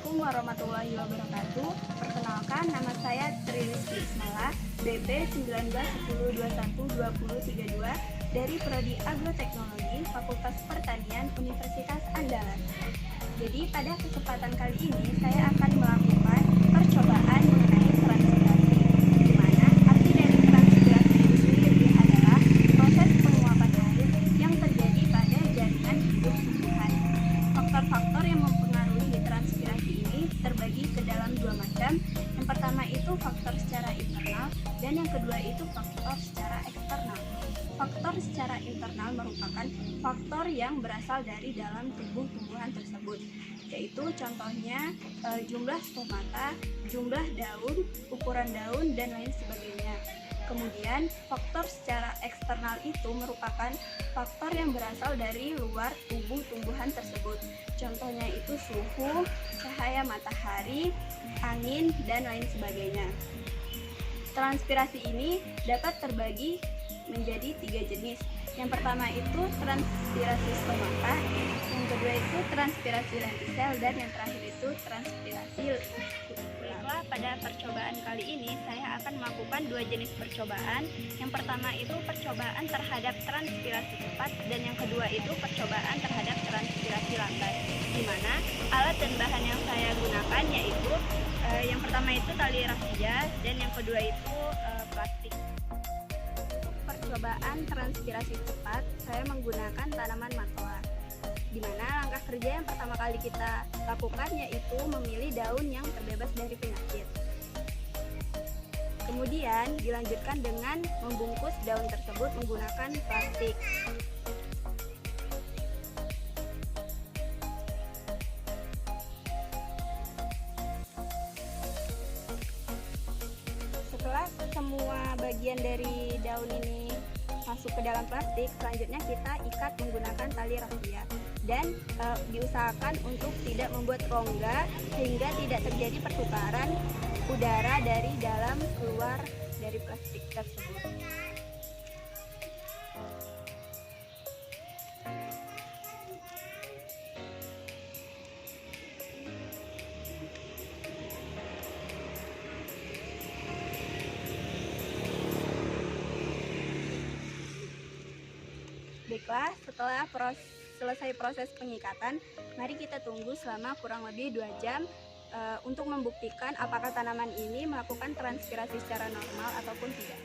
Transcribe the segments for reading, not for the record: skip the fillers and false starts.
Assalamualaikum warahmatullahi wabarakatuh. Perkenalkan, nama saya Tri Rizky Ismala, BP 1910212032 dari Prodi Agroteknologi Fakultas Pertanian Universitas Andalas. Jadi pada kesempatan kali ini saya akan melakukan percobaan mengenai transpirasi, di mana arti dari transpirasi itu sendiri adalah proses penguapan air yang terjadi pada jaringan hidup tumbuhan. Faktor-faktor yang mempengaruhi transpirasi ini terbagi ke dalam dua macam. Yang pertama itu faktor secara internal dan yang kedua itu faktor secara eksternal. Faktor secara internal merupakan faktor yang berasal dari dalam tubuh tumbuhan tersebut, yaitu contohnya jumlah stomata, jumlah daun, ukuran daun, dan lain sebagainya. Kemudian faktor secara eksternal itu merupakan faktor yang berasal dari luar tubuh tumbuhan tersebut. Contohnya itu suhu, cahaya matahari, angin, dan lain sebagainya. Transpirasi ini dapat terbagi menjadi 3 jenis. Yang pertama itu transpirasi stomata, yang kedua itu transpirasi lentisel, dan yang terakhir itu transpirasi Baiklah, pada percobaan kali ini saya akan melakukan 2 jenis percobaan. Yang pertama itu percobaan terhadap transpirasi cepat dan yang kedua itu percobaan terhadap transpirasi lambat, di mana alat dan bahan yang saya gunakan yaitu yang pertama itu tali rafia dan yang kedua itu plastik. Percobaan transpirasi cepat saya menggunakan tanaman matoa, di mana langkah kerja yang pertama kali kita lakukan yaitu memilih daun yang terbebas dari penyakit. Kemudian dilanjutkan dengan membungkus daun tersebut menggunakan plastik. Setelah semua bagian dari daun ini masuk ke dalam plastik, selanjutnya kita ikat menggunakan tali rafia dan diusahakan untuk tidak membuat rongga sehingga tidak terjadi pertukaran udara dari dalam keluar dari plastik tersebut. Baiklah, setelah selesai proses pengikatan, mari kita tunggu selama kurang lebih 2 jam untuk membuktikan apakah tanaman ini melakukan transpirasi secara normal ataupun tidak.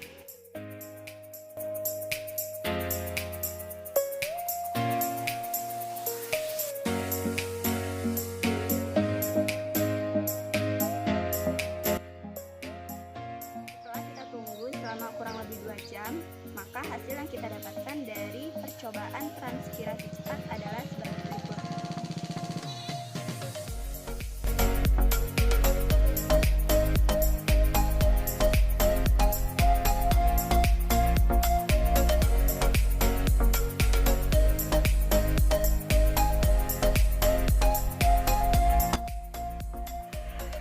Setelah kita tunggu selama kurang lebih 2 jam, maka hasil yang kita dapatkan dari percobaan transpirasi cepat adalah sebagai berikut.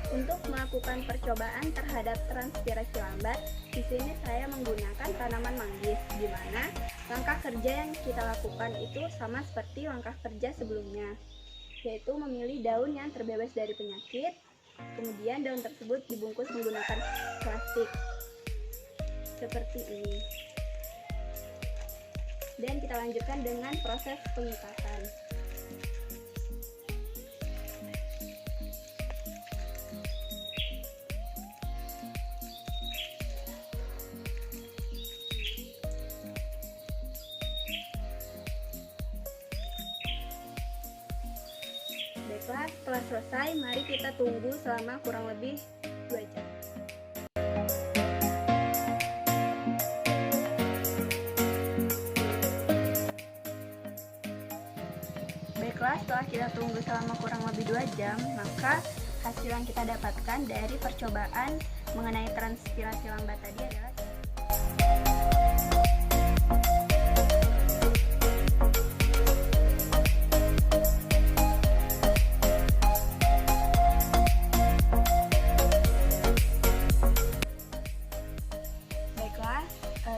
Untuk melakukan percobaan terhadap transpirasi lambat, di sini saya menggunakan tanaman manggis, di mana langkah kerja yang kita lakukan itu sama seperti langkah kerja sebelumnya, yaitu memilih daun yang terbebas dari penyakit. Kemudian daun tersebut dibungkus menggunakan plastik seperti ini. Dan kita lanjutkan dengan proses pengikatan. Baiklah, setelah selesai, mari kita tunggu selama kurang lebih 2 jam. Baiklah, setelah kita tunggu selama kurang lebih 2 jam, maka hasil yang kita dapatkan dari percobaan mengenai transpirasi lambat tadi adalah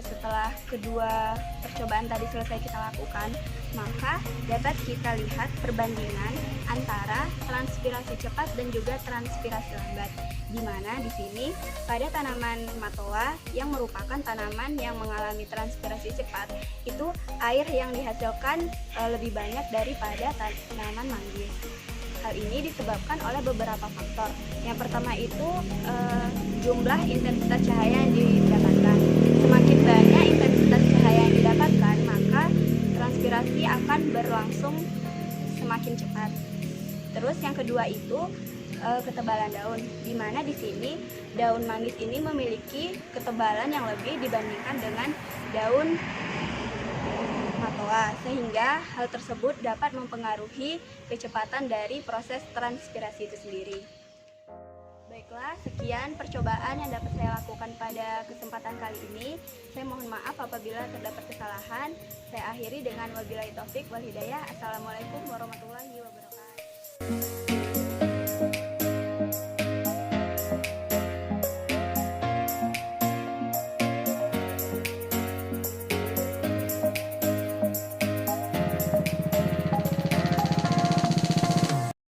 setelah kedua percobaan tadi selesai kita lakukan, maka dapat kita lihat perbandingan antara transpirasi cepat dan juga transpirasi lambat. Di mana di sini pada tanaman matoa yang merupakan tanaman yang mengalami transpirasi cepat, itu air yang dihasilkan lebih banyak daripada tanaman manggis. Hal ini disebabkan oleh beberapa faktor. Yang pertama itu jumlah intensitas cahaya yang didapatkan. Semakin banyak intensitas cahaya yang didapatkan, maka transpirasi akan berlangsung semakin cepat. Terus yang kedua itu ketebalan daun, di mana di sini daun manggis ini memiliki ketebalan yang lebih dibandingkan dengan daun matoa, sehingga hal tersebut dapat mempengaruhi kecepatan dari proses transpirasi itu sendiri. Baiklah, sekian percobaan yang dapat saya lakukan pada kesempatan kali ini. Saya mohon maaf apabila terdapat kesalahan. Saya akhiri dengan wabillahi taufik wal hidayah. Assalamualaikum warahmatullahi wabarakatuh.